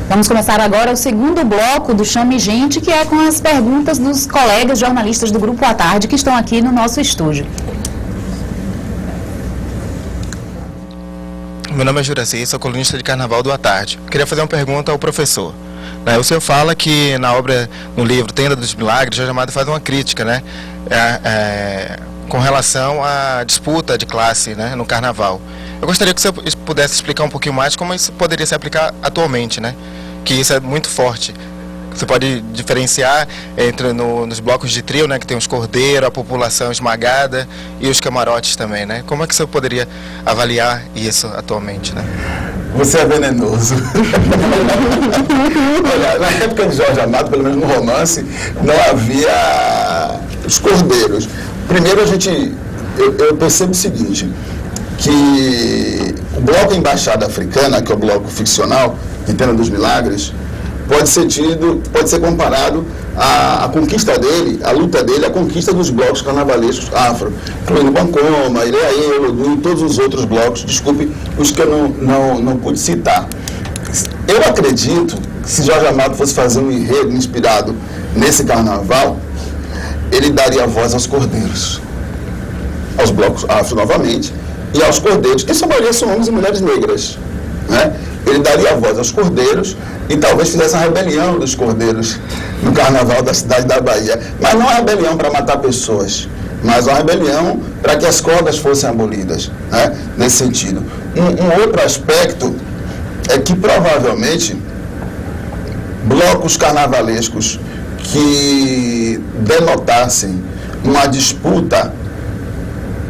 Vamos começar agora o segundo bloco do Chame Gente, que é com as perguntas dos colegas jornalistas do Grupo à Tarde que estão aqui no nosso estúdio. Meu nome é Juraci, sou colunista de Carnaval do À Tarde. Queria fazer uma pergunta ao professor. O senhor fala que na obra, no livro Tenda dos Milagres, Jorge Amado faz uma crítica, com relação à disputa de classe, no Carnaval. Eu gostaria que o senhor pudesse explicar um pouquinho mais como isso poderia se aplicar atualmente, que isso é muito forte. Você pode diferenciar entre nos blocos de trio, que tem os cordeiros, a população esmagada e os camarotes também, Como é que o senhor poderia avaliar isso atualmente, Você é venenoso. Olha, na época de Jorge Amado, pelo menos no romance, não havia os cordeiros. Primeiro eu percebo o seguinte, que o bloco Embaixada Africana, que é o bloco ficcional de Tenda dos Milagres, pode ser comparado à conquista dele, à luta dele, à conquista dos blocos carnavalescos afro, incluindo Bancoma, Ireaí, Olodum e todos os outros blocos, desculpe, os que eu não pude citar. Eu acredito que se Jorge Amado fosse fazer um enredo inspirado nesse carnaval, ele daria voz aos cordeiros, aos blocos afro novamente, e aos cordeiros, que são maioria são homens e mulheres negras, Ele daria voz aos cordeiros e talvez fizesse a rebelião dos cordeiros no carnaval da cidade da Bahia. Mas não uma rebelião para matar pessoas, mas uma rebelião para que as cordas fossem abolidas, nesse sentido. Um outro aspecto é que provavelmente blocos carnavalescos que denotassem uma disputa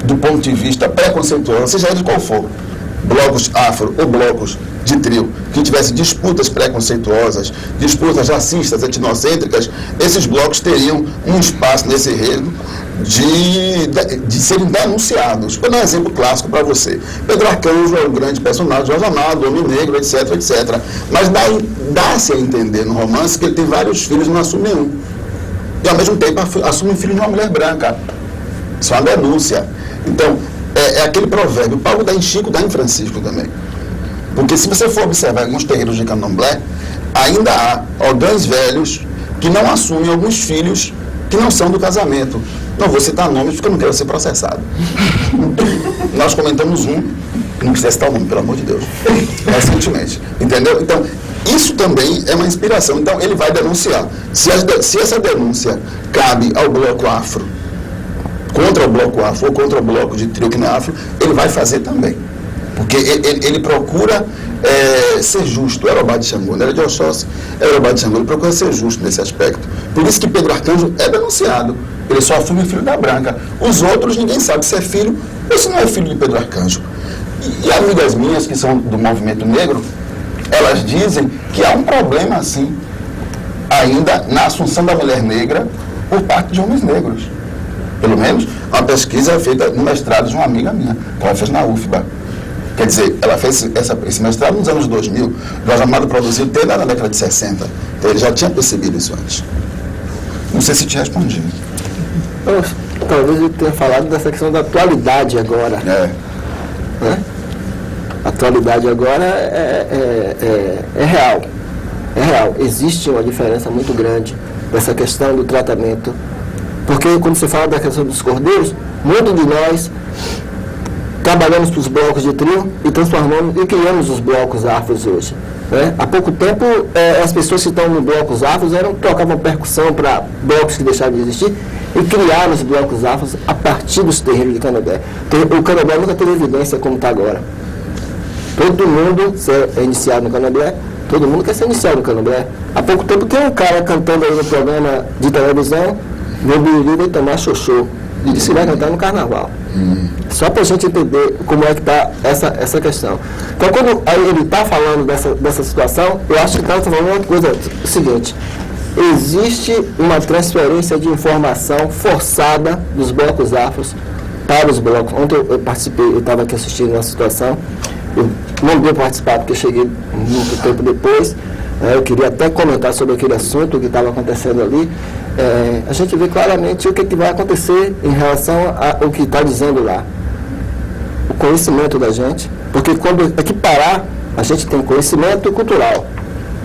do ponto de vista preconceituoso, seja ele qual for, blocos afro ou blocos de trio, que tivessem disputas preconceituosas, disputas racistas, etnocêntricas, esses blocos teriam um espaço nesse enredo de serem denunciados. Vou dar um exemplo clássico para você. Pedro Arcanjo é um grande personagem, Jorge Amado, homem negro, etc, etc. Mas dá-se a entender no romance que ele tem vários filhos e não assume um. E ao mesmo tempo assume um filho de uma mulher branca. Isso é uma denúncia. Então, é aquele provérbio, Paulo dá em Chico, dá em Francisco também. Porque se você for observar alguns terreiros de candomblé, ainda há ogãs velhos que não assumem alguns filhos que não são do casamento. Não vou citar nomes porque eu não quero ser processado. Nós comentamos não precisa citar o nome, pelo amor de Deus, recentemente. Entendeu? Então, isso também é uma inspiração. Então, ele vai denunciar. Se essa denúncia cabe ao bloco afro, contra o bloco afro ou contra o bloco de trio que não é afro, ele vai fazer também. Porque ele procura ser justo. O Erobá de Xangô, não era de Oxóssi, Erobá de Xangô, ele procura ser justo nesse aspecto. Por isso que Pedro Arcanjo é denunciado. Ele só assume filho da Branca. Os outros, ninguém sabe se é filho ou se não é filho de Pedro Arcanjo. E amigas minhas que são do movimento negro, elas dizem que há um problema, assim, ainda na assunção da mulher negra por parte de homens negros. Pelo menos, uma pesquisa feita no mestrado de uma amiga minha, que ela fez na UFBA. Quer dizer, ela fez esse mestrado nos anos 2000, Jorge Amado produziu até na década de 60. Então ele já tinha percebido isso antes. Não sei se te respondi. Talvez eu tenha falado dessa questão da atualidade agora. A atualidade agora é real. É real. Existe uma diferença muito grande dessa questão do tratamento. Porque quando você fala da questão dos cordeiros, muitos de nós trabalhamos para os blocos de trio e transformamos e criamos os blocos afros hoje. Há pouco tempo, as pessoas que estão no blocos afros tocavam percussão para blocos que deixaram de existir e criaram os blocos afros a partir dos terreiros de candomblé. O candomblé nunca teve evidência como está agora. Todo mundo é iniciado no candomblé, todo mundo quer ser iniciado no candomblé. Há pouco tempo tem um cara cantando aí no programa de televisão, meu Biriri vai tomar xoxô, e disse que vai cantar no carnaval. Só para a gente entender como é que está essa questão. Então, quando ele está falando dessa situação, eu acho que está falando uma coisa, o seguinte, existe uma transferência de informação forçada dos blocos afros para os blocos. Ontem eu participei, eu estava aqui assistindo uma situação, eu não deu participar porque cheguei muito tempo depois, eu queria até comentar sobre aquele assunto que estava acontecendo ali. A gente vê claramente o que vai acontecer em relação ao que está dizendo lá. O conhecimento da gente, porque quando equiparar, a gente tem conhecimento cultural.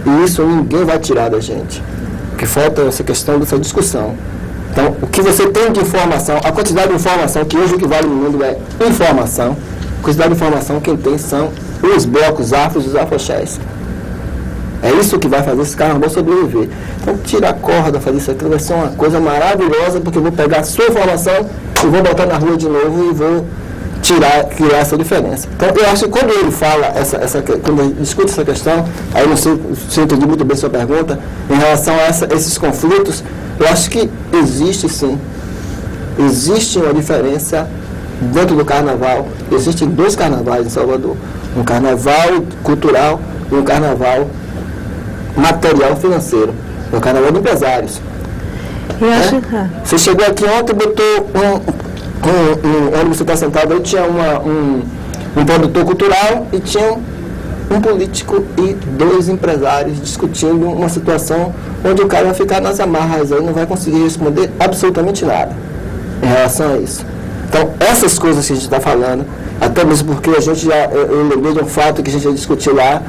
E isso ninguém vai tirar da gente. O que falta é essa questão dessa discussão. Então, o que você tem de informação, a quantidade de informação, que hoje o que vale no mundo é informação, a quantidade de informação quem tem são os blocos afros e os afoxés. É isso que vai fazer esse carnaval sobreviver. Então, tirar a corda, fazer isso aqui vai ser uma coisa maravilhosa, porque eu vou pegar a sua informação e vou botar na rua de novo e vou criar essa diferença. Então, eu acho que quando ele fala, quando ele discute essa questão, aí não sei se eu entendi muito bem sua pergunta, em relação a esses conflitos, eu acho que existe sim. Existe uma diferença dentro do carnaval. Existem 2 carnavais em Salvador. Um carnaval cultural e um carnaval material financeiro. É o carnaval de empresários. Você chegou aqui ontem e botou onde você está sentado aí, tinha um produtor cultural e tinha um político e 2 empresários discutindo uma situação onde o cara vai ficar nas amarras aí, não vai conseguir responder absolutamente nada em relação a isso. Então, essas coisas que a gente está falando, até mesmo porque a gente eu lembrei de um fato que a gente já discutiu lá,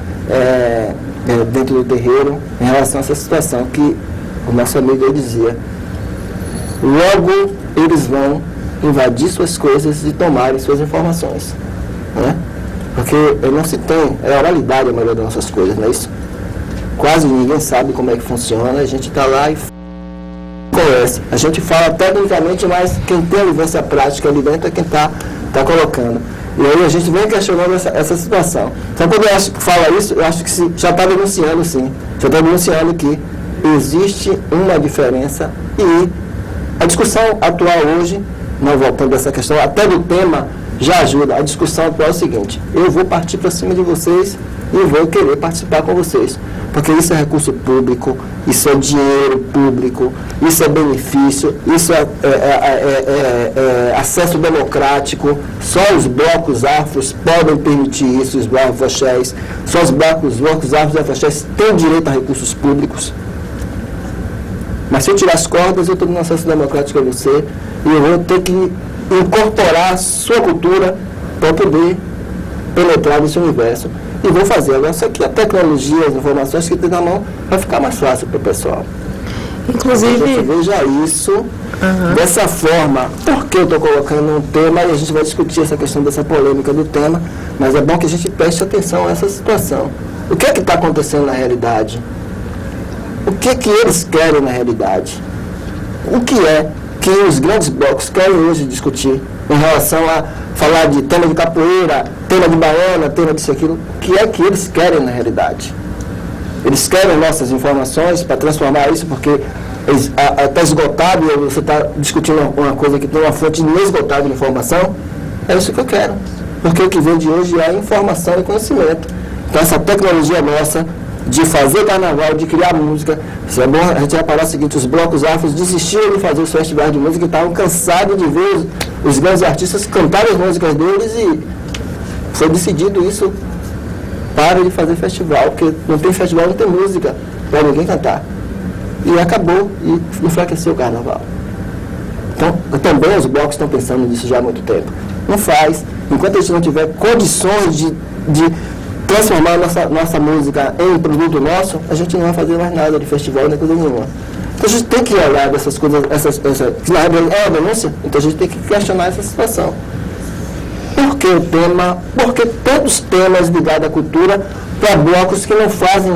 dentro do terreiro, em relação a essa situação, que o nosso amigo dizia, logo eles vão invadir suas coisas e tomarem suas informações, né? Porque não se tem, é oralidade a maioria das nossas coisas, não é isso? Quase ninguém sabe como é que funciona, a gente está lá e conhece. A gente fala tecnicamente, mas quem tem a vivência prática ali dentro é quem está colocando. E aí a gente vem questionando essa situação. Então, quando eu falo isso, eu acho que já está denunciando, sim. Já está denunciando que existe uma diferença e a discussão atual hoje, não voltando a essa questão, até do tema, já ajuda. A discussão atual é o seguinte: eu vou partir para cima de vocês e vou querer participar com vocês. Porque isso é recurso público, isso é dinheiro público, isso é benefício, isso é acesso democrático. Só os blocos afros podem permitir isso, os blocos afoxés. Só os blocos afros e afoxés têm direito a recursos públicos. Mas se eu tirar as cordas, eu estou dando acesso democrático a você e eu vou ter que incorporar a sua cultura para poder penetrar nesse universo. E vou fazer. Agora, só que a tecnologia, as informações que tem na mão, vai ficar mais fácil para o pessoal. Inclusive... A gente veja isso dessa forma. Por que eu estou colocando um tema e a gente vai discutir essa questão dessa polêmica do tema, mas é bom que a gente preste atenção a essa situação. O que é que está acontecendo na realidade? O que é que eles querem na realidade? O que é que os grandes blocos querem hoje discutir em relação a falar de tema de capoeira, tema de baiana, tema disso e aquilo? O que é que eles querem na realidade? Eles querem nossas informações para transformar isso, porque está esgotado e você está discutindo uma coisa que tem uma fonte inesgotável de informação? É isso que eu quero. Porque o que vem de hoje é informação e conhecimento. Então, essa tecnologia nossa de fazer carnaval, de criar música, isso é bom a gente reparar o seguinte: os blocos afros desistiram de fazer os festivais de música e estavam cansados de ver os grandes artistas cantarem as músicas deles, e foi decidido isso, para de fazer festival, porque não tem festival, não tem música para ninguém cantar. E acabou, e enfraqueceu o carnaval. Então, também os blocos estão pensando nisso já há muito tempo. Não faz, enquanto a gente não tiver condições de transformar a nossa música em produto nosso, a gente não vai fazer mais nada de festival, nem coisa nenhuma. Então a gente tem que olhar dessas coisas, que na realidade é uma denúncia, então a gente tem que questionar essa situação. Por que o tema? Porque tantos temas ligados à cultura para blocos que não fazem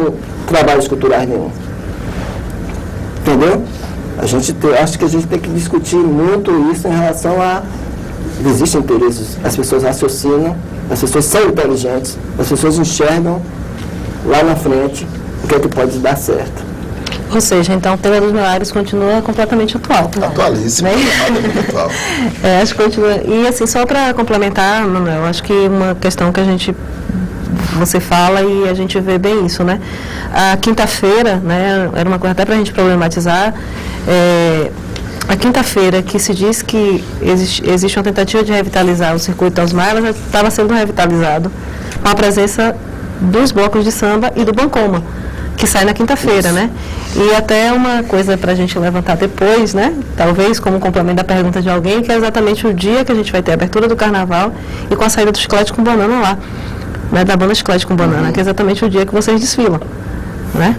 trabalhos culturais nenhum. Entendeu? Acho que a gente tem que discutir muito isso em relação a... Existem interesses, as pessoas raciocinam, as pessoas são inteligentes, as pessoas enxergam lá na frente o que é que pode dar certo. Ou seja, então o tema dos horários continua completamente atual. Atualíssimo, atual. Acho que continua. E assim, só para complementar, Manuel, acho que uma questão que você fala e a gente vê bem isso, né? A quinta-feira, né, era uma coisa até para a gente problematizar, a quinta-feira que se diz que existe uma tentativa de revitalizar o circuito Osmar, ela já estava sendo revitalizado com a presença dos blocos de samba e do Bancoma, que sai na quinta-feira, né? E até uma coisa para a gente levantar depois, né? Talvez como complemento da pergunta de alguém, que é exatamente o dia que a gente vai ter a abertura do carnaval e com a saída do Chiclete com Banana lá, né? Da banda Chiclete com Banana, que é exatamente o dia que vocês desfilam. né?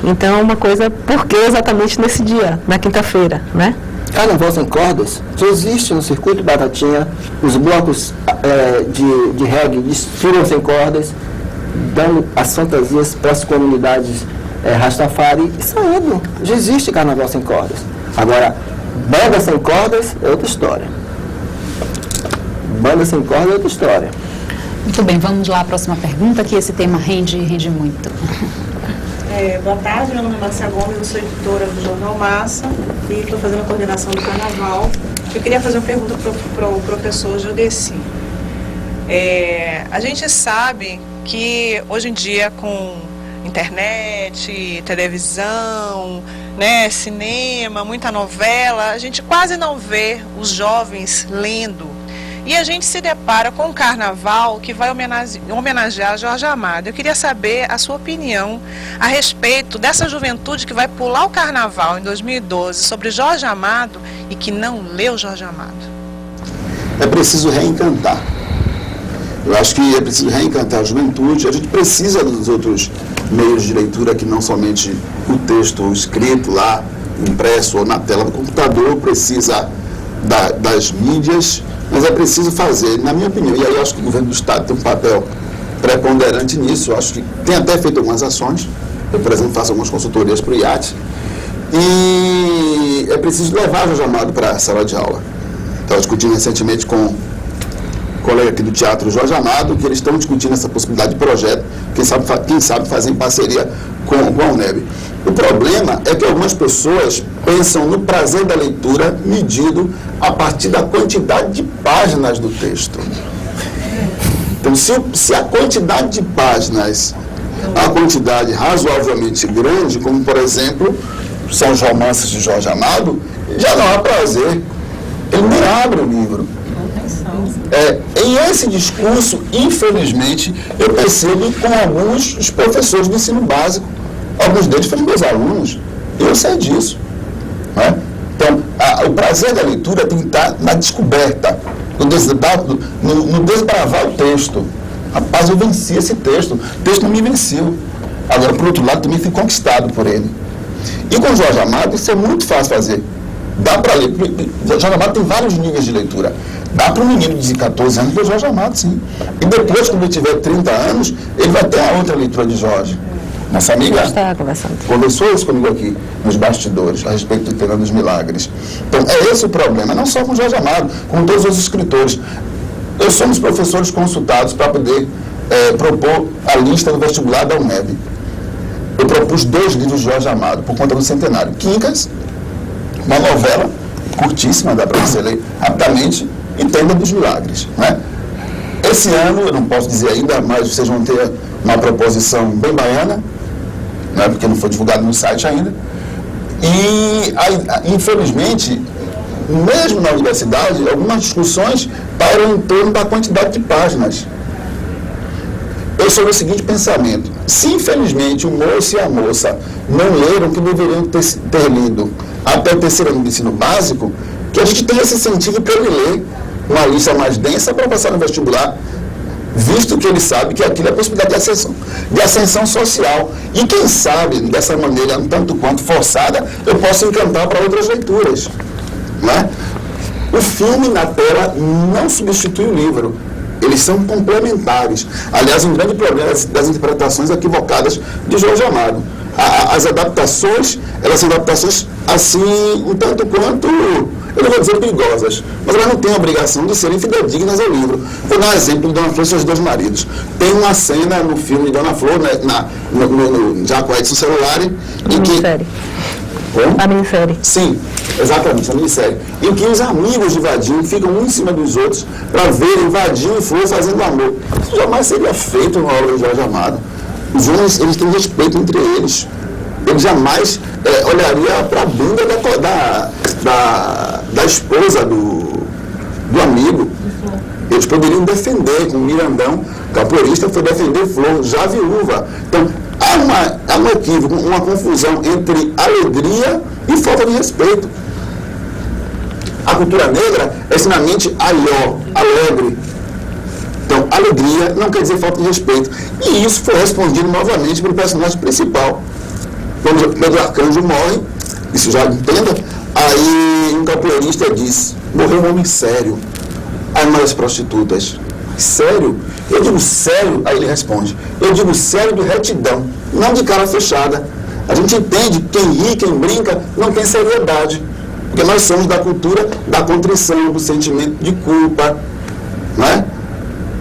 Então, uma coisa, por que exatamente nesse dia, na quinta-feira, né? Carnaval sem cordas, já existe no circuito Batatinha, os blocos de reggae desfilam sem cordas, dando as fantasias para as comunidades Rastafari e saindo. Já existe Carnaval sem cordas. Agora, banda sem cordas é outra história. Banda sem cordas é outra história. Muito bem, vamos lá à próxima pergunta, que esse tema rende muito. Boa tarde, meu nome é Marcia Gomes, eu sou editora do Jornal Massa e estou fazendo a coordenação do Carnaval. Eu queria fazer uma pergunta para o professor Judeci. A gente sabe que hoje em dia com internet, televisão, né, cinema, muita novela, a gente quase não vê os jovens lendo. E a gente se depara com um carnaval que vai homenagear Jorge Amado. Eu queria saber a sua opinião a respeito dessa juventude que vai pular o carnaval em 2012 sobre Jorge Amado e que não leu Jorge Amado. É preciso reencantar. Eu acho que é preciso reencantar a juventude. A gente precisa dos outros meios de leitura que não somente o texto escrito lá, impresso ou na tela do computador, precisa das mídias. Mas é preciso fazer, na minha opinião, e aí eu acho que o governo do Estado tem um papel preponderante nisso, eu acho que tem até feito algumas ações, eu, por exemplo, faço algumas consultorias para o IAT, e é preciso levar o Jorge Amado para a sala de aula. Estava discutindo recentemente com um colega aqui do Teatro Jorge Amado, que eles estão discutindo essa possibilidade de projeto, quem sabe fazer em parceria com a UNEB. O problema é que algumas pessoas pensam no prazer da leitura medido a partir da quantidade de páginas do texto. Então, se a quantidade de páginas é uma quantidade razoavelmente grande, como, por exemplo, são os romances de Jorge Amado, já não há prazer. Ele nem abre o livro. Em esse discurso, infelizmente, eu percebo com alguns dos professores do ensino básico. Alguns deles foram meus alunos, eu sei disso. Né? Então, o prazer da leitura tem que estar na descoberta, no desbravar o texto. Rapaz, eu venci esse texto, o texto não me venceu. Agora, por outro lado, também fui conquistado por ele. E com Jorge Amado, isso é muito fácil fazer. Dá para ler. Jorge Amado tem vários níveis de leitura. Dá para um menino de 14 anos ler Jorge Amado, sim. E depois, quando ele tiver 30 anos, ele vai ter a outra leitura de Jorge. Nossa amiga conversou isso comigo aqui, nos bastidores, a respeito do Fernando dos Milagres. Então, é esse o problema, não só com Jorge Amado, com todos os escritores. Eu sou um dos professores consultados para poder propor a lista do vestibular da UNEB. Eu propus 2 livros de Jorge Amado, por conta do centenário. Quincas, uma novela curtíssima, dá para você ler rapidamente, e Tenda dos Milagres. Né? Esse ano, eu não posso dizer ainda, mas vocês vão ter uma proposição bem baiana, né, porque não foi divulgado no site ainda. E, infelizmente, mesmo na universidade, algumas discussões param em torno da quantidade de páginas. Eu sou do seguinte pensamento: se infelizmente o moço e a moça não leram o que deveriam ter lido até o 3º ano do ensino básico, que a gente tenha esse incentivo para ele ler uma lista mais densa para passar no vestibular, visto que ele sabe que aquilo é a possibilidade de ascensão social. E quem sabe, dessa maneira, um tanto quanto forçada, eu posso encantar para outras leituras. Né? O filme na tela não substitui o livro. Eles são complementares. Aliás, um grande problema das interpretações equivocadas de Jorge Amado. As adaptações, elas são adaptações assim, um tanto quanto, eu não vou dizer perigosas, mas elas não têm a obrigação de serem fidedignas ao livro. Vou dar um exemplo de Dona Flor e seus 2 maridos. Tem uma cena no filme de Dona Flor, né, já com Edson Celulari, em que... A minissérie. Sim, exatamente, a minissérie. Em que os amigos de Vadinho ficam um em cima dos outros para verem Vadinho e Flor fazendo amor. Isso jamais seria feito na obra de Jorge Amado. Os homens, eles têm respeito entre eles. Ele jamais olharia para a bunda da esposa do amigo. Eles poderiam defender, como Mirandão, capoeirista, foi defender Flor, já viúva. Então, há um equívoco, uma confusão entre alegria e falta de respeito. A cultura negra é extremamente alegre. Então, alegria não quer dizer falta de respeito. E isso foi respondido novamente pelo personagem principal. Quando Pedro Arcanjo morre, isso já entenda, aí um capoeirista diz, morreu um homem sério. Aí uma das prostitutas, sério? Eu digo sério, aí ele responde, eu digo sério de retidão, não de cara fechada. A gente entende que quem ri, quem brinca, não tem seriedade. Porque nós somos da cultura da contrição, do sentimento de culpa, né?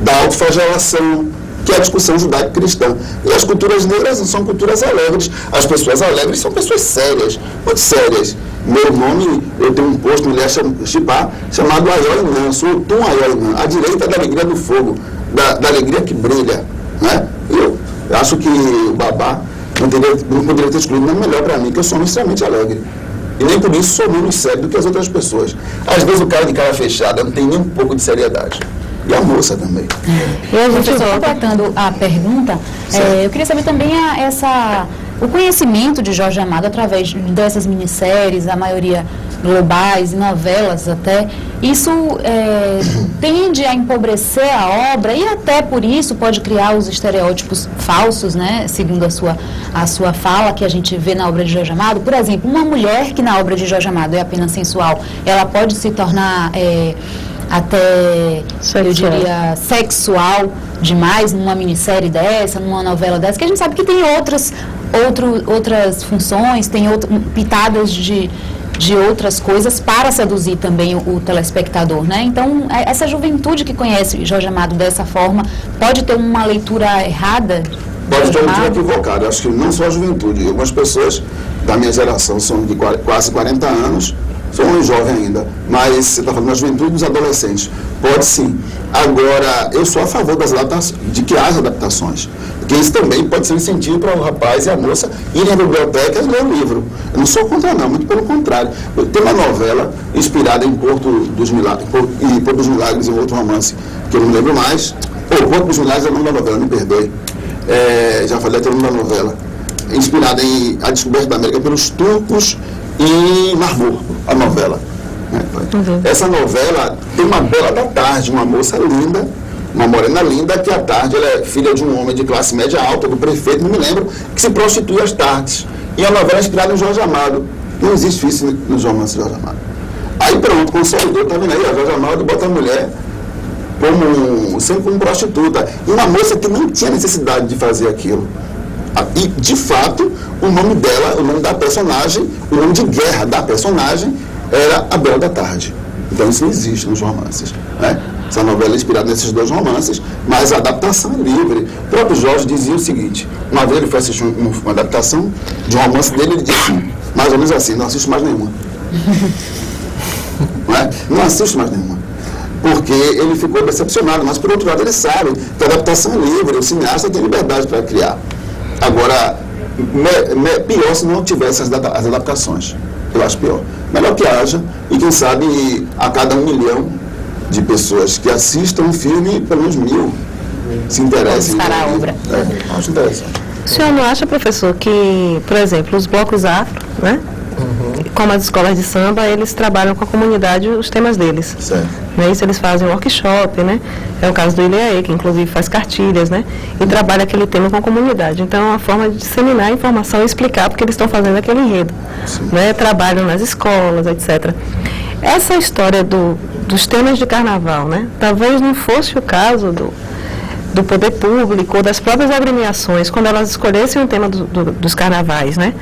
Da autoflagelação, que é a discussão judaico-cristã. E as culturas negras não são culturas alegres. As pessoas alegres são pessoas sérias, muito sérias. Meu nome, eu tenho um posto no Ilha Chipá chamado Ayoinã, sou o Tum Ayoinã, a direita da alegria do fogo, da alegria que brilha, né? Eu acho que o Babá não poderia ter escolhido nada melhor para mim, que eu sou extremamente alegre. E nem por isso sou menos sério do que as outras pessoas. Às vezes o cara de cara fechada não tem nem um pouco de seriedade. E a moça também. Professor, completando a pergunta, eu queria saber também o conhecimento de Jorge Amado através dessas minisséries, a maioria globais e novelas até. Isso tende a empobrecer a obra e até por isso pode criar os estereótipos falsos, né? Segundo a sua fala, que a gente vê na obra de Jorge Amado. Por exemplo, uma mulher que na obra de Jorge Amado é apenas sensual, ela pode se tornar até, eu diria, sexual demais numa minissérie dessa, numa novela dessa, que a gente sabe que tem outras funções, tem pitadas de outras coisas para seduzir também o telespectador, né? Então, essa juventude que conhece Jorge Amado dessa forma, pode ter uma leitura errada? Pode ter uma leitura equivocada. Acho que não só a juventude. Algumas pessoas da minha geração são de quase 40 anos, sou um jovem ainda, mas você está falando da juventude e dos adolescentes. Pode sim. Agora, eu sou a favor de que haja adaptações. Porque isso também pode ser um incentivo para o rapaz e a moça irem à biblioteca e ler o livro. Eu não sou contra não, muito pelo contrário. Tem uma novela inspirada em Porto dos Milagres, um outro romance que eu não lembro mais. Porto dos Milagres é o nome da novela, me perdoe. Já falei até o nome da novela. Inspirada em A Descoberta da América pelos turcos e Mar Morto, a novela. Essa novela tem uma bela da tarde, uma moça linda, uma morena linda, que à tarde ela é filha de um homem de classe média alta, do prefeito, não me lembro, que se prostitui às tardes. E a novela é inspirada em Jorge Amado. Não existe isso nos romances de Jorge Amado. Aí pronto, consolidou, tá vendo aí? A Jorge Amado bota a mulher sempre como prostituta. E uma moça que não tinha necessidade de fazer aquilo. E, de fato, o nome dela, o nome da personagem, o nome de guerra da personagem era A Bela da Tarde. Então isso não existe nos romances, né? Essa novela é inspirada nesses dois romances, mas a adaptação é livre. O próprio Jorge dizia o seguinte, uma vez ele foi assistir uma adaptação de um romance dele, ele disse, mais ou menos assim, não assisto mais nenhuma. Não assisto mais nenhuma. Porque ele ficou decepcionado, mas por outro lado ele sabe que a adaptação é livre, o cineasta tem liberdade para criar. Agora, pior se não tivesse as adaptações. Eu acho pior. Melhor que haja, e quem sabe a cada 1 milhão de pessoas que assistam um filme, pelo menos 1.000 se interessem. Para a obra. Acho interessante. O senhor não acha, professor, que, por exemplo, os blocos afro, né? Como as escolas de samba, eles trabalham com a comunidade os temas deles. Certo. Isso eles fazem um workshop, né? É o caso do Ilhaê, que inclusive faz cartilhas, né? E trabalha aquele tema com a comunidade. Então é uma forma de disseminar a informação e explicar porque eles estão fazendo aquele enredo. Né? Trabalham nas escolas, etc. Essa história dos temas de carnaval, né? Talvez não fosse o caso do poder público ou das próprias agremiações, quando elas escolhessem o tema dos carnavais, né?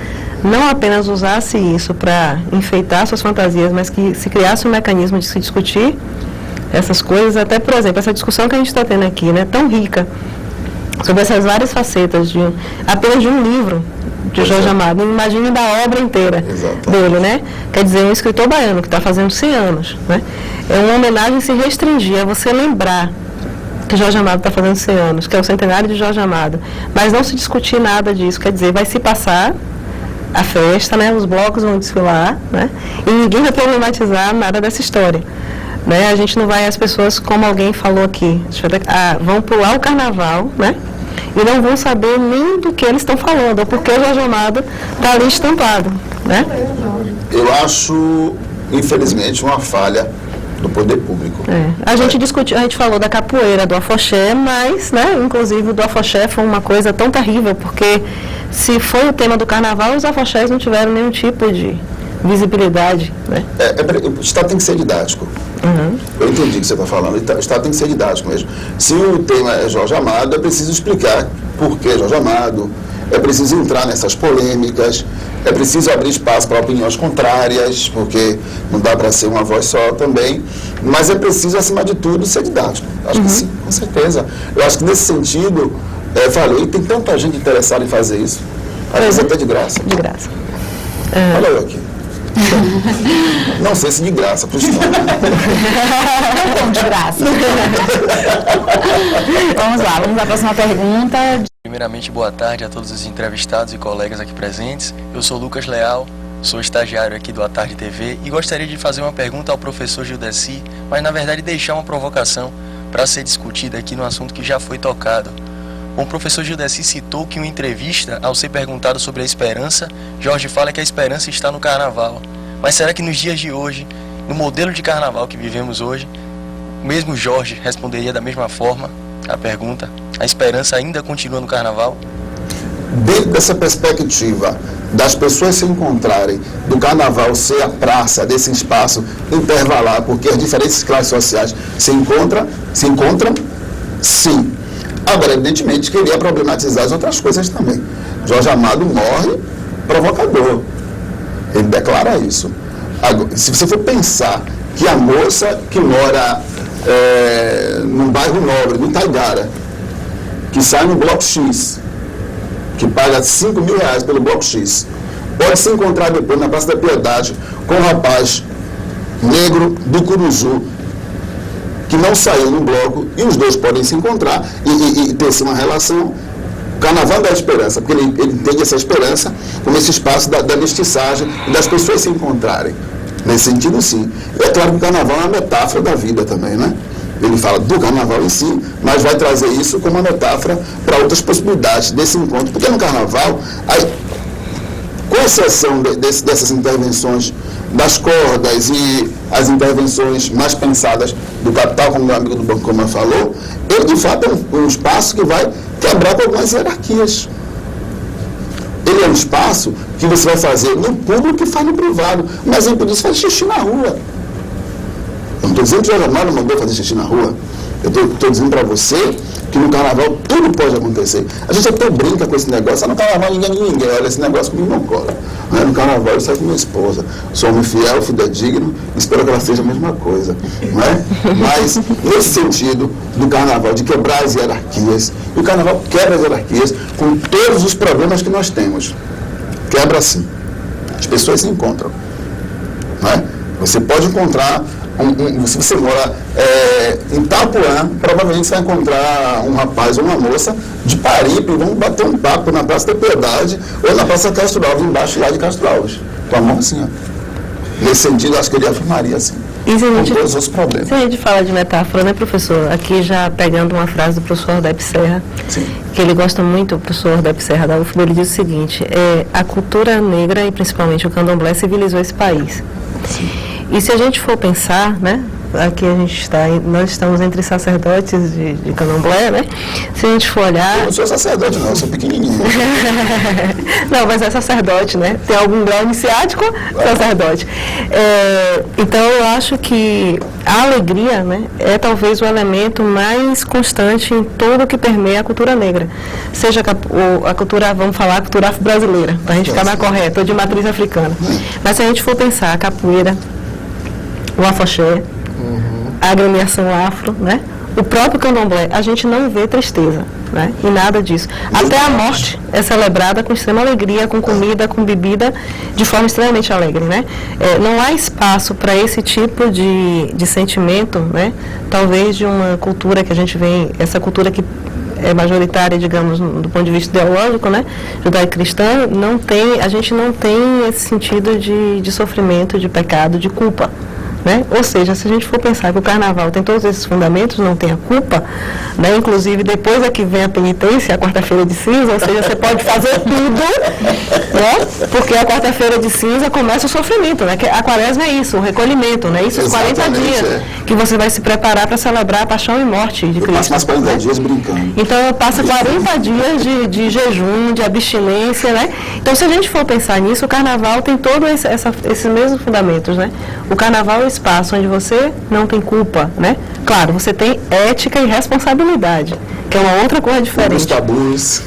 Não apenas usasse isso para enfeitar suas fantasias, mas que se criasse um mecanismo de se discutir essas coisas, até, por exemplo, essa discussão que a gente está tendo aqui, né? Tão rica, sobre essas várias facetas apenas de um livro de Jorge Amado, imagine da obra inteira dele, né? Quer dizer, um escritor baiano que está fazendo 100 anos, né? É uma homenagem se restringir a você lembrar que Jorge Amado está fazendo 100 anos, que é o centenário de Jorge Amado, mas não se discutir nada disso, quer dizer, vai se passar a festa, né, os blocos vão desfilar, né, e ninguém vai problematizar nada dessa história, né, a gente não vai, as pessoas, como alguém falou aqui, vão pular o carnaval, né, e não vão saber nem do que eles estão falando, ou porque o Jorge Amado está ali estampado, né. Eu acho, infelizmente, uma falha do poder público. A gente discutiu, a gente falou da capoeira, do afoxé, mas, né, inclusive do afoxé foi uma coisa tão terrível, porque se foi o tema do carnaval, os afoxés não tiveram nenhum tipo de visibilidade, né? O Estado tem que ser didático. Eu entendi o que você está falando. O Estado tem que ser didático mesmo. Se o tema é Jorge Amado, é preciso explicar por que Jorge Amado, é preciso entrar nessas polêmicas, é preciso abrir espaço para opiniões contrárias, porque não dá para ser uma voz só também, mas é preciso, acima de tudo, ser didático. Acho que sim, com certeza. Eu acho que nesse sentido, falei, tem tanta gente interessada em fazer isso, às vezes até de graça. De graça. Olha eu aqui. Não sei se de graça, por isso não. Não, de graça. Vamos lá, vamos à próxima pergunta. Primeiramente, boa tarde a todos os entrevistados e colegas aqui presentes. Eu sou Lucas Leal, sou estagiário aqui do A Tarde TV e gostaria de fazer uma pergunta ao professor Gildeci, mas na verdade deixar uma provocação para ser discutida aqui no assunto que já foi tocado. O professor Gildeci citou que em uma entrevista, ao ser perguntado sobre a esperança, Jorge fala que a esperança está no carnaval. Mas será que nos dias de hoje, no modelo de carnaval que vivemos hoje, o mesmo Jorge responderia da mesma forma a pergunta? A esperança ainda continua no carnaval? Dentro dessa perspectiva das pessoas se encontrarem, do carnaval ser a praça, desse espaço intervalar, porque as diferentes classes sociais se encontram, sim. Agora, evidentemente, queria problematizar as outras coisas também. Jorge Amado morre provocador. Ele declara isso. Agora, se você for pensar que a moça que mora num bairro nobre, no Itaigara, que sai no Bloco X, que paga 5 mil reais pelo Bloco X, pode se encontrar depois na Praça da Piedade com um rapaz negro do Curuzu, que não saiu no bloco, e os dois podem se encontrar e ter uma relação. O carnaval da esperança, porque ele entende essa esperança como esse espaço da mestiçagem e das pessoas se encontrarem. Nesse sentido, sim. E é claro que o carnaval é uma metáfora da vida também, né? Ele fala do carnaval em si, mas vai trazer isso como uma metáfora para outras possibilidades desse encontro. Porque no carnaval, com exceção dessas intervenções das cordas e as intervenções mais pensadas do capital, como o meu amigo do Banco Coma falou, ele de fato é um espaço que vai quebrar com algumas hierarquias. Ele é um espaço que você vai fazer no público e faz no privado. Um exemplo disso, faz xixi na rua. Eu não estou dizendo que o Jorge Amado mandou fazer xixi na rua. Eu estou dizendo para você que no carnaval tudo pode acontecer. A gente até brinca com esse negócio. No carnaval ninguém. Olha, esse negócio comigo não cola. No carnaval eu saio com minha esposa. Sou homem fiel, fidedigno, espero que ela seja a mesma coisa. Não é? Mas, nesse sentido do carnaval, de quebrar as hierarquias, e o carnaval quebra as hierarquias com todos os problemas que nós temos. Quebra sim. As pessoas se encontram. Não é? Você pode encontrar, se você mora em Itapuã, provavelmente você vai encontrar um rapaz ou uma moça de Paripe, vão bater um papo na Praça da Piedade ou na Praça Castro Alves, embaixo lá de Castro Alves. Com a mão assim, ó. Nesse sentido, acho que ele afirmaria assim. E se com todos os problemas. Se a gente fala de metáfora, né, professor? Aqui já pegando uma frase do professor Ordep Serra, Sim. que ele gosta muito, o professor Ordep Serra da UFBA, ele diz o seguinte: a cultura negra e principalmente o candomblé civilizou esse país. Sim. E se a gente for pensar, né? Aqui nós estamos entre sacerdotes de candomblé, né? Se a gente for olhar... Eu não sou sacerdote não, eu sou pequenininho. Não, mas é sacerdote, né? Tem algum grau iniciático, sacerdote. Então, eu acho que a alegria, né, é talvez o elemento mais constante em tudo que permeia a cultura negra. Seja a cultura, vamos falar, a cultura afro-brasileira, para a gente ficar mais correto, ou de matriz africana. Mas se a gente for pensar a capoeira, o afoxé, a agremiação afro, né? O próprio candomblé, a gente não vê tristeza, né? E nada disso. Até a morte é celebrada com extrema alegria, com comida, com bebida, de forma extremamente alegre, né? Não há espaço para esse tipo de sentimento, né? Talvez de uma cultura que a gente vem, essa cultura que é majoritária, digamos, do ponto de vista ideológico, né? Judaico-cristã, a gente não tem esse sentido de sofrimento, de pecado, de culpa. Né? Ou seja, se a gente for pensar que o carnaval tem todos esses fundamentos, não tem a culpa, né? Inclusive depois é que vem a penitência, a quarta-feira de cinza, ou seja, você pode fazer tudo, né? Porque a quarta-feira de cinza começa o sofrimento, né? Que a quaresma é isso, o recolhimento, né? Isso, os 40 dias que você vai se preparar para celebrar a paixão e morte de Cristo. Passa mais 40 dias brincando. Então passa 40 dias de jejum, de abstinência, né? Então se a gente for pensar nisso, o carnaval tem todos esses mesmos fundamentos, né? O carnaval é um espaço onde você não tem culpa, né? Claro, você tem ética e responsabilidade, que é uma outra coisa diferente. Os tabus.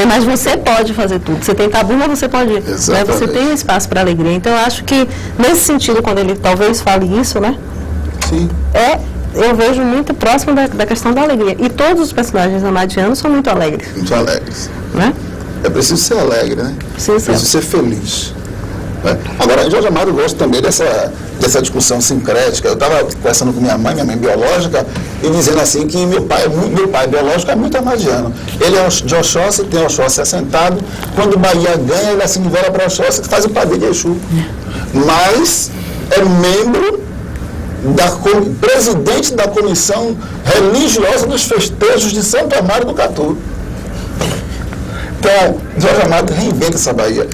Mas você pode fazer tudo. Você tem tabu, mas você pode. Né? Você tem espaço para alegria. Então eu acho que nesse sentido, quando ele talvez fale isso, né? Sim. Eu vejo muito próximo da questão da alegria. E todos os personagens amadianos são muito alegres. Muito alegres. Né? É preciso ser alegre, né? Preciso ser feliz. Né? Agora, Jorge Amado gosta também dessa discussão sincrética. Eu estava conversando com minha mãe biológica, e dizendo assim que meu pai biológico é muito amadiano. Ele é de Oxóssi, tem Oxóssi assentado. Quando o Bahia ganha, ele assim volta para Oxóssi e faz o padê de Exu. Mas é membro presidente da comissão religiosa dos festejos de Santo Amaro do Catu. Então, Jorge Amado reinventa essa Bahia.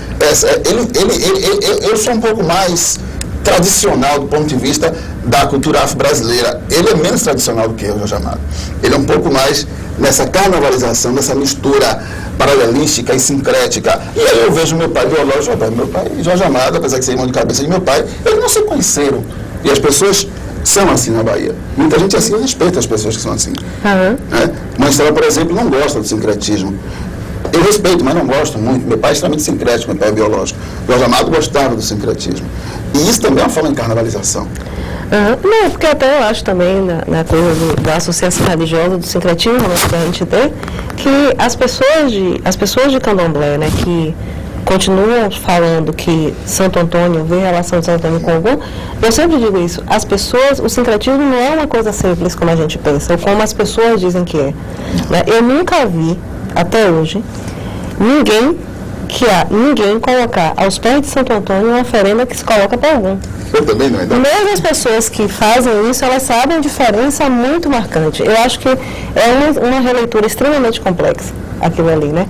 Eu sou um pouco mais tradicional do ponto de vista da cultura afro-brasileira. Ele é menos tradicional do que eu, Jorge Amado. Ele é um pouco mais nessa carnavalização, nessa mistura paralelística e sincrética. E aí eu vejo meu pai biológico, meu pai Jorge Amado, apesar de ser irmão de cabeça de meu pai, eles não se conheceram. E as pessoas são assim na Bahia. Muita gente assim respeita as pessoas que são assim. Né? Mas ela, por exemplo, não gosta do sincretismo. Eu respeito, mas não gosto muito. Meu pai é extremamente sincrético, meu pai é biológico. Jorge Amado gostava do sincretismo. E isso também é uma forma de carnavalização. Não, porque até eu acho também, na coisa da associação religiosa, do sincretismo que a gente tem, que as pessoas de candomblé, né, que continuam falando que Santo Antônio vê a relação de Santo Antônio com Ogum, eu sempre digo isso, o sincretismo não é uma coisa simples como a gente pensa, ou como as pessoas dizem que é. Né? Eu nunca vi, até hoje, ninguém colocar aos pés de Santo Antônio uma oferenda que se coloca para Ogum. Eu também não, ainda. Mesmo as pessoas que fazem isso, elas sabem a diferença muito marcante. Eu acho que é uma releitura extremamente complexa, aquilo ali, né?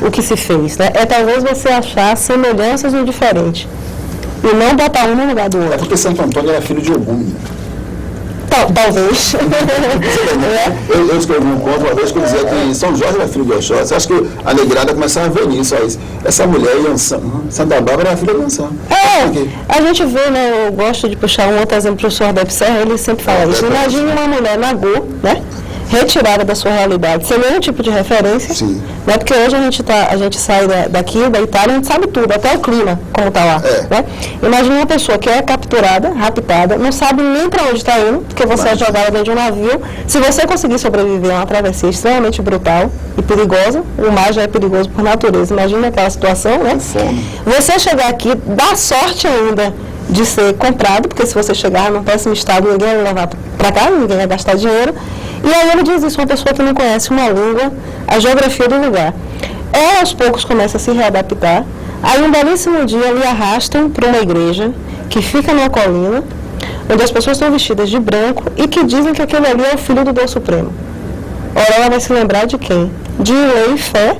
O que se fez, né? É talvez você achar semelhanças no diferente e não botar um no lugar do outro. É porque Santo Antônio era filho de Ogum. Talvez. Eu escrevi um conto uma vez que eu dizia que São Jorge era filho de Oxóssi. Acho que a negrada começava a ver nisso. Essa mulher, Santa Bárbara, era filha de Anção. A gente vê, né? Eu gosto de puxar um outro exemplo, o professor Adep Serra, ele sempre fala isso. Imagine uma mulher Nagô, né? Retirada da sua realidade, sem nenhum tipo de referência. Sim. Né? Porque hoje a gente sai daqui, da Itália, a gente sabe tudo, até o clima, como está lá. Né? Imagina uma pessoa que é capturada, raptada, não sabe nem para onde está indo, porque você é jogada dentro de um navio. Se você conseguir sobreviver a uma travessia extremamente brutal e perigosa, o mar já é perigoso por natureza, imagina aquela situação, né? Você chegar aqui, dá sorte ainda de ser comprado, porque se você chegar num péssimo estado, ninguém vai levar para cá, ninguém vai gastar dinheiro. E aí ele diz isso, uma pessoa que não conhece uma língua, a geografia do lugar. Ela aos poucos começa a se readaptar, aí um belíssimo dia lhe arrastam para uma igreja que fica numa colina, onde as pessoas estão vestidas de branco e que dizem que aquele ali é o filho do Deus Supremo. Ora, ela vai se lembrar de quem? De lei e fé,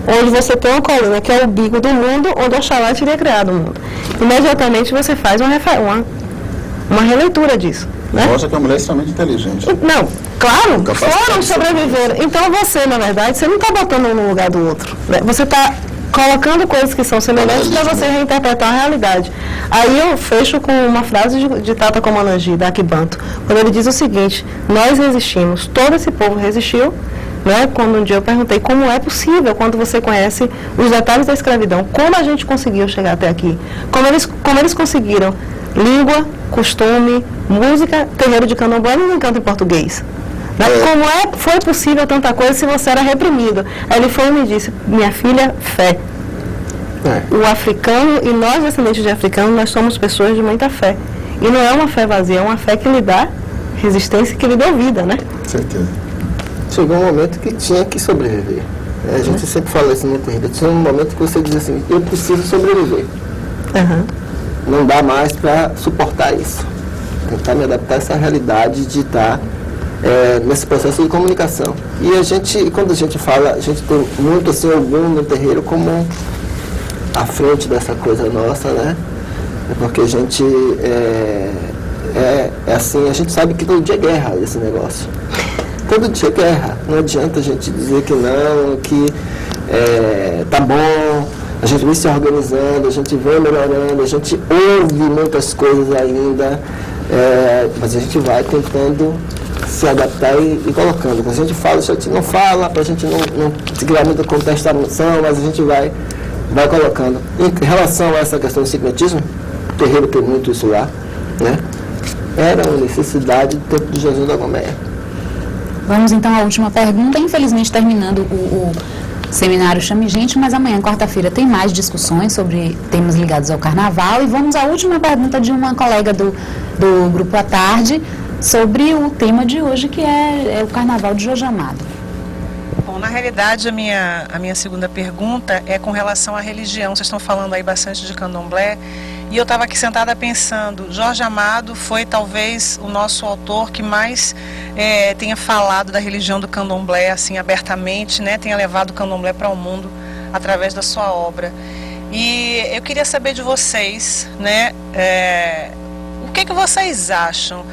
onde você tem uma colina que é o bico do mundo, onde Oxalá teria criado o mundo. Imediatamente você faz uma releitura disso. Né? Mostra que a mulher é extremamente inteligente. Não, claro, foram sobreviver. Então você, na verdade, você não está botando um no lugar do outro. Né? Você está colocando coisas que são semelhantes para você reinterpretar a realidade. Aí eu fecho com uma frase de Tata Comanangi, da Aquibanto, quando ele diz o seguinte: nós resistimos, todo esse povo resistiu. Né? Quando um dia eu perguntei como é possível, quando você conhece os detalhes da escravidão, como a gente conseguiu chegar até aqui, como eles conseguiram língua, costume, música, terreiro de candomblé, ninguém canta em português. Né? Como foi possível tanta coisa se você era reprimido? Aí ele foi e me disse: minha filha, fé. O africano, e nós descendentes de africanos, nós somos pessoas de muita fé. E não é uma fé vazia, é uma fé que lhe dá resistência e que lhe deu vida, né? Certeza. Chegou um momento que tinha que sobreviver. A gente sempre fala isso no corrida. Tinha um momento que você diz assim: eu preciso sobreviver. Não dá mais para suportar isso. tentar me adaptar a essa realidade de estar nesse processo de comunicação. E quando a gente fala, a gente tem muito assim, algum no terreiro como à frente dessa coisa nossa, né? Porque a gente assim, a gente sabe que todo dia é guerra esse negócio. Todo dia é guerra. Não adianta a gente dizer que não, que tá bom, a gente vem se organizando, a gente vem melhorando, a gente ouve muitas coisas ainda, mas a gente vai tentando se adaptar e colocando. Quando a gente fala, a gente não fala, para a gente não criar muita contestação, mas a gente vai colocando. Em relação a essa questão do sincretismo, o terreiro tem muito isso lá, né? Era uma necessidade do tempo de Jesus da Goméia. Vamos então à última pergunta. Infelizmente terminando o seminário Chame Gente, mas amanhã, quarta-feira, tem mais discussões sobre temas ligados ao carnaval. E vamos à última pergunta de uma colega do Grupo à Tarde sobre o tema de hoje, que é o Carnaval de Jorge Amado. Bom, na realidade, a minha segunda pergunta é com relação à religião. Vocês estão falando aí bastante de candomblé, e eu estava aqui sentada pensando, Jorge Amado foi talvez o nosso autor que mais tenha falado da religião do candomblé, assim, abertamente, né? Tenha levado o candomblé para o mundo através da sua obra. E eu queria saber de vocês, né? O que vocês acham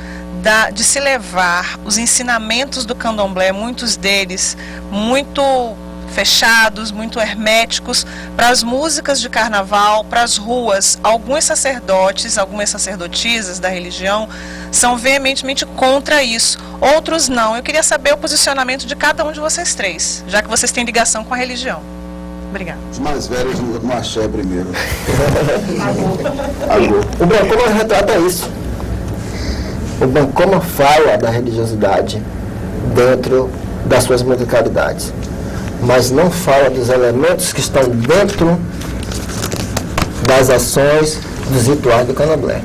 de se levar os ensinamentos do candomblé, muitos deles muito fechados, muito herméticos, para as músicas de carnaval, para as ruas? Alguns sacerdotes, algumas sacerdotisas da religião são veementemente contra isso, outros não. Eu queria saber o posicionamento de cada um de vocês três, já que vocês têm ligação com a religião. Obrigada. Os mais velhos no axé primeiro. O Bancoma retrata isso. O Bancoma fala da religiosidade dentro das suas musicalidades, mas não fala dos elementos que estão dentro das ações, dos rituais do candomblé.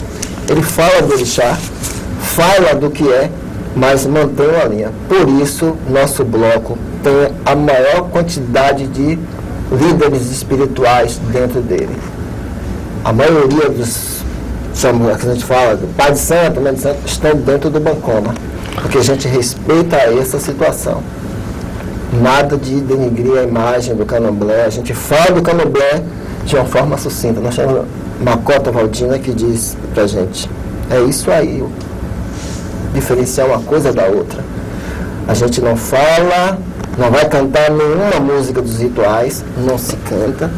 Ele fala do orixá, fala do que é, mas mantém uma linha. Por isso, nosso bloco tem a maior quantidade de líderes espirituais dentro dele. A maioria dos, que a gente fala, do Pai de Santo, Mãe de Santo, estão dentro do Bancoma, porque a gente respeita essa situação. Nada de denigrir a imagem do candomblé. A gente fala do candomblé de uma forma sucinta. Nós chamamos Macota Valdina, que diz pra gente, é isso aí, diferenciar uma coisa da outra. A gente não fala, não vai cantar nenhuma música dos rituais, não se canta,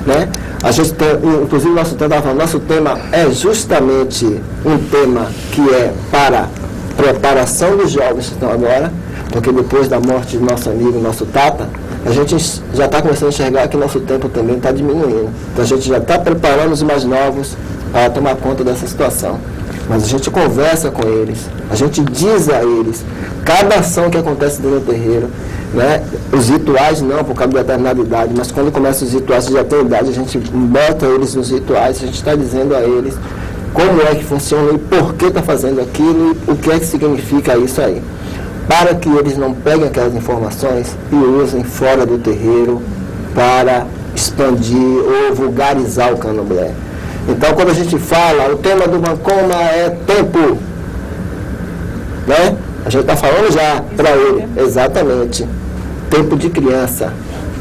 né? A gente tem, inclusive nosso tema é justamente um tema que é para preparação dos jovens que estão agora, porque depois da morte do nosso amigo, nosso Tata, a gente já está começando a enxergar que nosso tempo também está diminuindo. Então a gente já está preparando os mais novos para tomar conta dessa situação. Mas a gente conversa com eles, a gente diz a eles, cada ação que acontece dentro do terreiro, né? Os rituais não, por causa da determinada idade, mas quando começam os rituais, já tem idade, a gente bota eles nos rituais, a gente está dizendo a eles como é que funciona e por que está fazendo aquilo e o que é que significa isso aí. Para que eles não peguem aquelas informações e usem fora do terreiro para expandir ou vulgarizar o candomblé. Então, quando a gente fala, o tema do Bancoma é tempo, né? A gente está falando já para ele, exatamente, tempo de criança,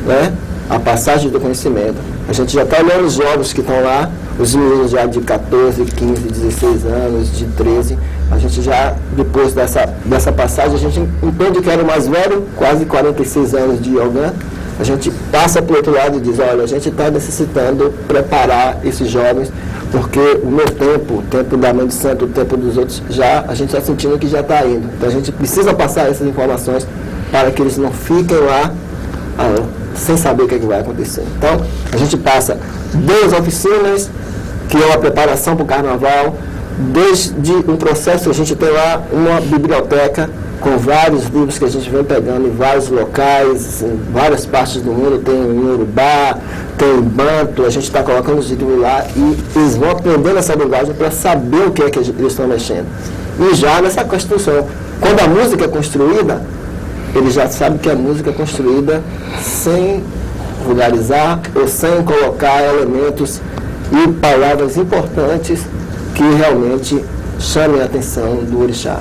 né? A passagem do conhecimento. A gente já está olhando os jovens que estão lá, os meninos já de 14, 15, 16 anos, de 13, a gente já, depois dessa passagem, a gente entende que era o mais velho, quase 46 anos de yoga, a gente passa para o outro lado e diz, olha, a gente está necessitando preparar esses jovens, porque o meu tempo, o tempo da Mãe de Santo, o tempo dos outros, a gente está sentindo que já está indo. Então a gente precisa passar essas informações para que eles não fiquem lá sem saber o que vai acontecer. Então, a gente passa 2 oficinas, que é uma preparação para o carnaval, desde um processo, a gente tem lá uma biblioteca com vários livros que a gente vem pegando em vários locais, em várias partes do mundo, tem em Urubá, tem em Banto, a gente está colocando os livros lá e eles vão aprendendo essa linguagem para saber o que é que eles estão mexendo. E já nessa construção, quando a música é construída, ele já sabe que a música é construída sem vulgarizar ou sem colocar elementos e palavras importantes que realmente chamem a atenção do orixá,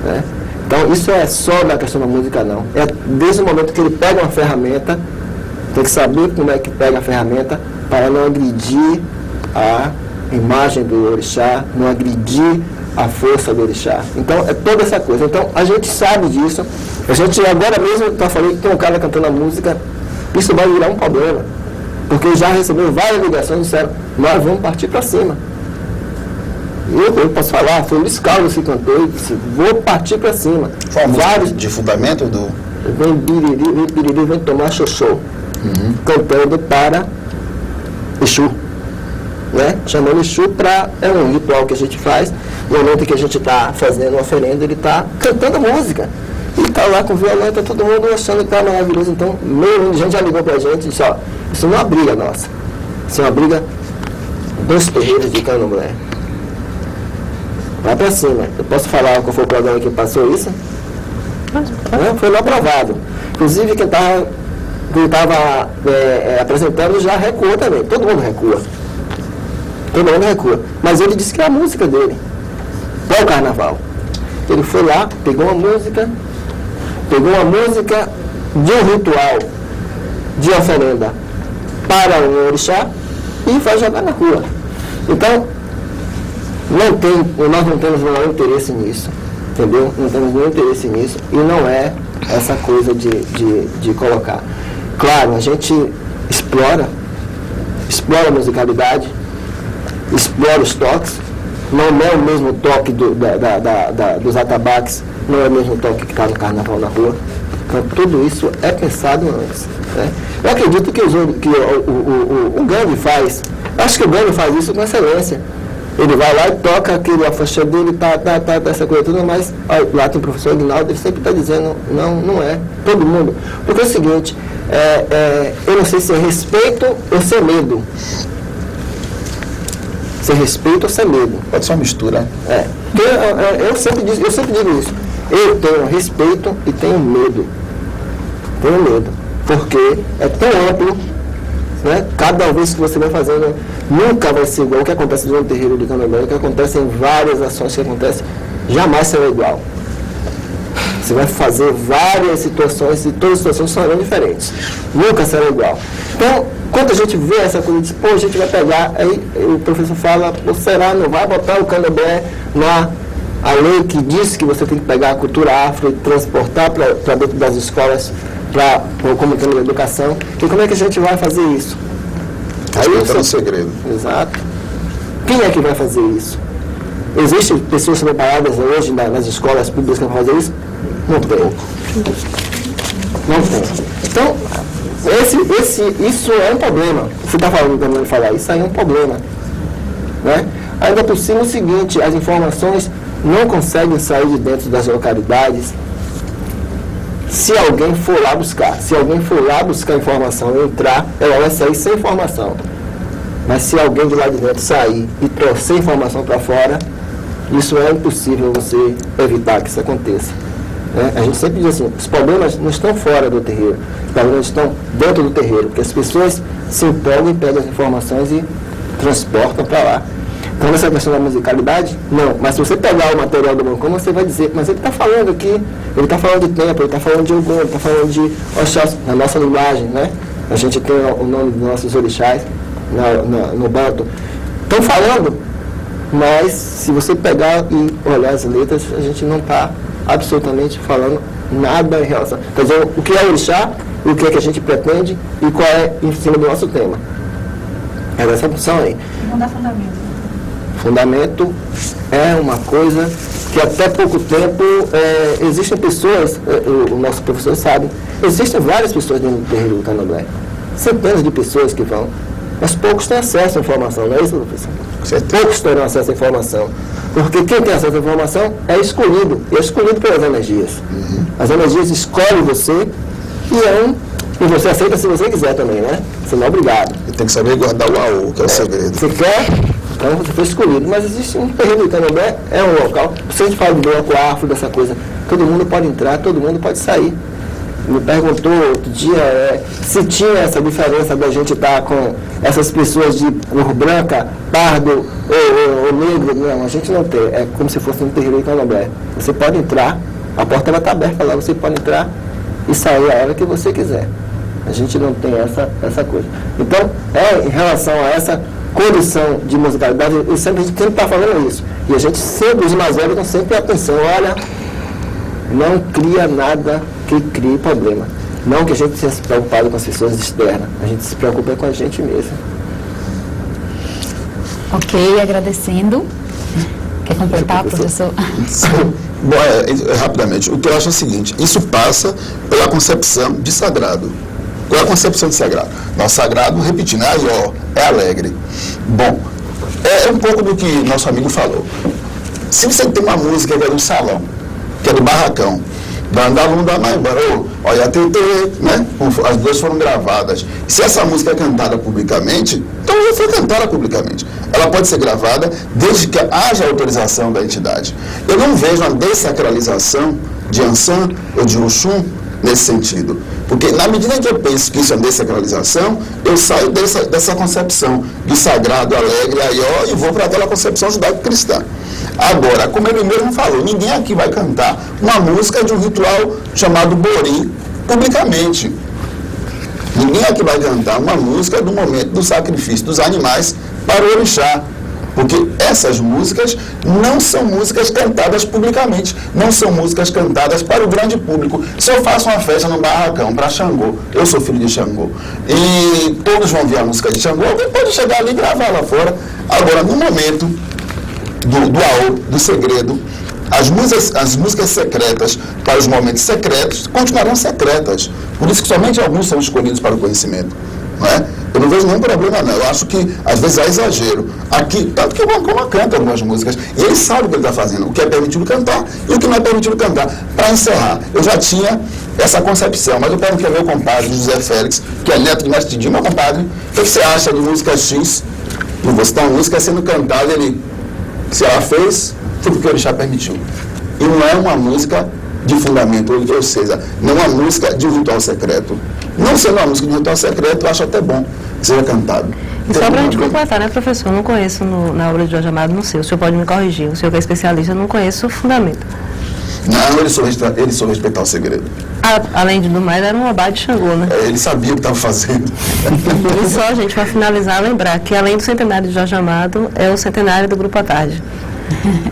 né? Então, isso é só da questão da música, não. É desde o momento que ele pega uma ferramenta, tem que saber como é que pega a ferramenta para não agredir a imagem do orixá, não agredir a força do orixá. Então, é toda essa coisa. Então, a gente sabe disso. A gente agora mesmo está falando que tem um cara cantando a música, isso vai virar um problema. Porque já recebeu várias ligações e disseram, nós vamos partir para cima. Eu posso falar, foi o Luiz Carlos que cantou e disse, vou partir para cima. Foi uma música de fundamento do... Vem biriri, vem tomar xoxô. Cantando para Exu. Né? Chamando Exu para... É um ritual que a gente faz. No momento que a gente está fazendo uma oferenda, ele está cantando música. E está lá com o violão, está todo mundo achando que está maravilhoso. Então, meio de gente já ligou para a gente e disse, ó, isso não é uma briga nossa. Isso é uma briga dos terreiros de Candomblé. Vai para cima. Eu posso falar qual foi o programa que passou isso? Foi lá aprovado. Inclusive, quem estava apresentando já recuou também. Todo mundo recua. Todo mundo recua. Mas ele disse que é a música dele. É o carnaval. Ele foi lá, pegou uma música de um ritual de oferenda para o orixá e vai jogar na rua. Então, nós não temos o menor interesse nisso, entendeu? Não temos nenhum interesse nisso e não é essa coisa de colocar. Claro, a gente explora a musicalidade, explora os toques, não é o mesmo toque dos atabaques, não é o mesmo toque que está no carnaval na rua. Então, tudo isso é pensado antes. Né? Eu acredito que o Gandhi faz, acho que o Gandhi faz isso com excelência. Ele vai lá e toca a faixa dele, essa coisa toda, mas lá tem o professor Aguinaldo, ele sempre está dizendo, não é, todo mundo. Porque é o seguinte, eu não sei se é respeito ou se é medo. Se é respeito ou se é medo. Pode ser uma mistura. Eu sempre digo isso. Eu tenho respeito e tenho medo. Tenho medo. Porque é tão amplo, né? Cada vez que você vai fazendo, nunca vai ser igual o que acontece no terreiro de Candomblé, o que acontece em várias ações que acontecem, jamais será igual. Você vai fazer várias situações e todas as situações serão diferentes. Nunca será igual. Então, quando a gente vê essa coisa, diz, pô, a gente vai pegar, aí o professor fala, será, não vai botar o Candomblé a lei que diz que você tem que pegar a cultura afro e transportar para dentro das escolas, como tema da educação. E como é que a gente vai fazer isso? Aí é um segredo. Exato. Quem é que vai fazer isso? Existem pessoas preparadas hoje nas escolas públicas para fazer isso? Não tem. Não tem. Então, isso é um problema. Você está falando também de falar, isso aí é um problema. Né? Ainda por cima, o seguinte, as informações não conseguem sair de dentro das localidades se alguém for lá buscar. Se alguém for lá buscar informação e entrar, ela vai sair sem informação. Mas se alguém de lá de dentro sair e trouxer informação para fora, isso é impossível você evitar que isso aconteça. Né? A gente sempre diz assim, os problemas não estão fora do terreiro, os problemas estão dentro do terreiro, porque as pessoas se empolgam e pegam as informações e transportam para lá. Então, essa questão da musicalidade, não. Mas se você pegar o material do Bancoma, você vai dizer, mas ele está falando aqui, ele está falando de tempo, ele está falando de Ogum, ele está falando de Oxóssi, na nossa linguagem, né? A gente tem o nome dos nossos orixás no banto. Estão falando, mas se você pegar e olhar as letras, a gente não está absolutamente falando nada em relação. Quer dizer, o que é orixá, o que é que a gente pretende e qual é em cima do nosso tema. É essa função aí. Não dá fundamento. Fundamento é uma coisa que até pouco tempo existem pessoas, o nosso professor sabe, existem várias pessoas dentro do terreiro do Candomblé, centenas de pessoas que vão, mas poucos têm acesso à informação, não é isso, professor? Poucos terão acesso à informação, porque quem tem acesso à informação é escolhido, e é escolhido pelas energias. As energias escolhem você e você aceita se você quiser também, né? Você não é obrigado. E tem que saber guardar o AU, que é o segredo. Você quer? Então você foi escolhido, mas existe um terreno do Candomblé, é um local, se a gente fala de bloco afro, dessa coisa, todo mundo pode entrar, todo mundo pode sair. me perguntou outro dia se tinha essa diferença da gente estar com essas pessoas de cor branca, pardo ou negro. Não, a gente não tem. É como se fosse um terreiro de candomblé. Você pode entrar, a porta está aberta lá, você pode entrar e sair a hora que você quiser. A gente não tem essa coisa. Então, em relação a essa condição de musicalidade, a gente sempre está falando isso. E a gente sempre, os mais velhos, estão sempre atenção. Olha, não cria nada que crie problema. Não que a gente seja preocupado com as pessoas externas. A gente se preocupa com a gente mesmo. Ok, agradecendo. Quer completar, professor? Bom, rapidamente, o que eu acho é o seguinte, isso passa pela concepção de sagrado. Qual é a concepção de sagrado? Nosso sagrado, repetindo, é alegre. Bom, é um pouco do que nosso amigo falou. Se você tem uma música que é do salão, que é do barracão, banda lunda mais olha a TT, né? As duas foram gravadas. Se essa música é cantada publicamente, então já foi cantada publicamente. Ela pode ser gravada desde que haja autorização da entidade. Eu não vejo uma dessacralização de Ansan ou de Oxum nesse sentido. Porque na medida que eu penso que isso é dessacralização, eu saio dessa concepção de sagrado, alegre, aió, e vou para aquela concepção judaico-cristã. Agora, como ele mesmo falou, ninguém aqui vai cantar uma música de um ritual chamado Borim publicamente. Ninguém aqui vai cantar uma música do momento do sacrifício dos animais para o orixá. Porque essas músicas não são músicas cantadas publicamente, não são músicas cantadas para o grande público. Se eu faço uma festa no barracão para Xangô, eu sou filho de Xangô, e todos vão ver a música de Xangô, alguém pode chegar ali e gravar lá fora. Agora, no momento do AO, do segredo, as músicas secretas para os momentos secretos continuarão secretas. Por isso que somente alguns são escolhidos para o conhecimento. Não é? Eu não vejo nenhum problema, não. Eu acho que, às vezes, há exagero. Aqui, tanto que o Bancoma canta algumas músicas, e ele sabe o que ele está fazendo, o que é permitido cantar e o que não é permitido cantar. Para encerrar, eu já tinha essa concepção, mas eu quero que meu compadre, José Félix, que é neto de Mestre Didi, meu compadre, o que você acha de música X? Não vou citar uma música sendo cantada, ele, se ela fez, foi porque o orixá permitiu. E não é uma música de fundamento, ou seja, não é uma música de um ritual secreto. Não sendo uma música de um ritual secreto, eu acho até bom que seja cantado. E só para a gente completar, né, professor? Eu não conheço na obra de Jorge Amado, não sei. O senhor pode me corrigir. O senhor que é especialista, eu não conheço o fundamento. Não, ele soube respeitar o segredo. Além do mais, era um obá de Xangô, né? Ele sabia o que estava fazendo. E só, gente, para finalizar, lembrar que além do centenário de Jorge Amado, é o centenário do Grupo à Tarde.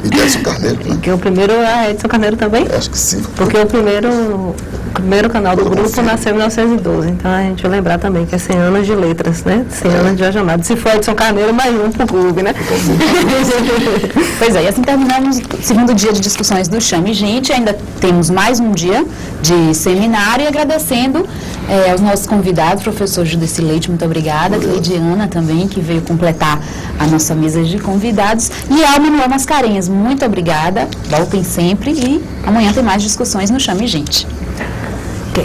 E de Edson Carneiro, né? Que o primeiro é Edson Carneiro também? Acho que sim. Porque o primeiro canal do grupo nasceu em 1912. Então a gente vai lembrar também que é 100 anos de letras, né? 100 anos de Jorge Amado. Se for Edson Carneiro, mais um pro clube, né? Pois é, e assim terminamos o segundo dia de discussões do Chame Gente. Ainda temos mais um dia de seminário e agradecendo aos nossos convidados, professor Judeci Leite, muito obrigada, Cleidiana também, que veio completar a nossa mesa de convidados, e ao Manuel Mascarenhas, muito obrigada, voltem sempre e amanhã tem mais discussões no Chame Gente. Okay.